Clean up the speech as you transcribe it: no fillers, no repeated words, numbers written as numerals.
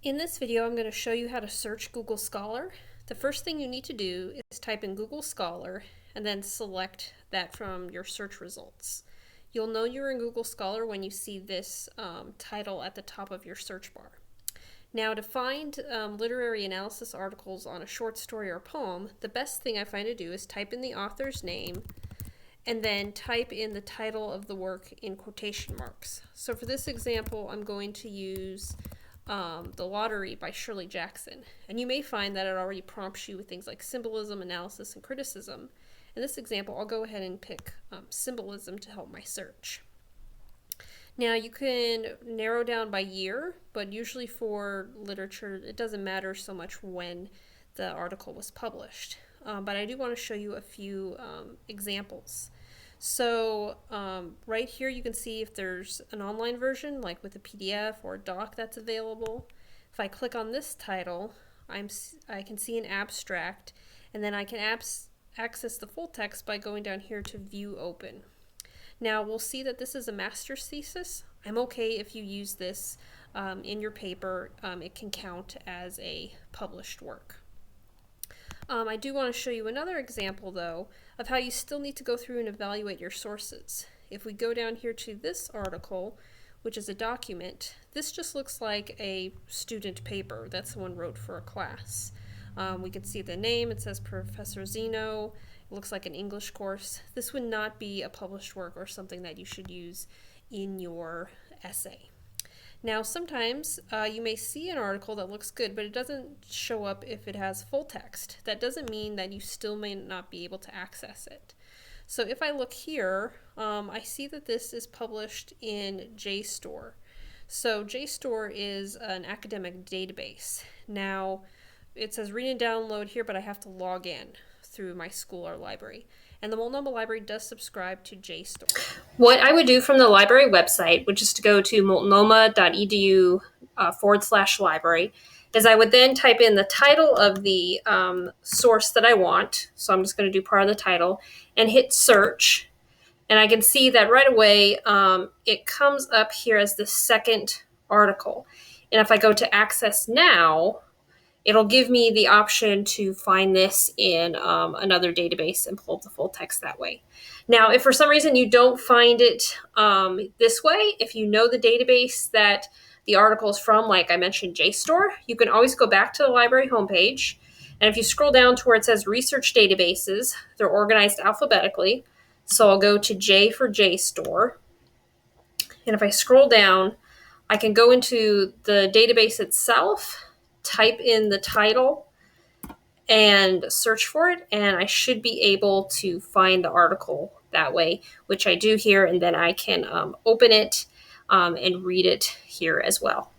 In this video, I'm going to show you how to search Google Scholar. The first thing you need to do is type in Google Scholar and then select that from your search results. You'll know you're in Google Scholar when you see this title at the top of your search bar. Now, to find literary analysis articles on a short story or poem, the best thing I find to do is type in the author's name and then type in the title of the work in quotation marks. So for this example, I'm going to use The Lottery by Shirley Jackson. And you may find that it already prompts you with things like symbolism, analysis, and criticism. In this example, I'll go ahead and pick symbolism to help my search. Now you can narrow down by year, but usually for literature, it doesn't matter so much when the article was published. But I do want to show you a few examples. So right here you can see if there's an online version, like with a PDF or a doc that's available. If I click on this title, I can see an abstract, and then I can access the full text by going down here to View Open. Now we'll see that this is a master's thesis. I'm okay if you use this in your paper. It can count as a published work. I do want to show you another example, though, of how you still need to go through and evaluate your sources. If we go down here to this article, which is a document, this just looks like a student paper that someone wrote for a class. We can see the name. It says Professor Zeno. It looks like an English course. This would not be a published work or something that you should use in your essay. Now, sometimes you may see an article that looks good, but it doesn't show up if it has full text. That doesn't mean that you still may not be able to access it. So if I look here, I see that this is published in JSTOR. So JSTOR is an academic database. Now, it says read and download here, but I have to log in through my school or library. And the Multnomah Library does subscribe to JSTOR. What I would do from the library website, which is to go to multnomah.edu/library, is I would then type in the title of the source that I want. So I'm just going to do part of the title and hit search. And I can see that right away it comes up here as the second article. And if I go to Access Now, it'll give me the option to find this in another database and pull up the full text that way. Now, if for some reason you don't find it this way, if you know the database that the article is from, like I mentioned, JSTOR, you can always go back to the library homepage. And if you scroll down to where it says Research Databases, they're organized alphabetically. So I'll go to J for JSTOR. And if I scroll down, I can go into the database itself, type in the title and search for it, and I should be able to find the article that way, which I do here, and then I can open it and read it here as well.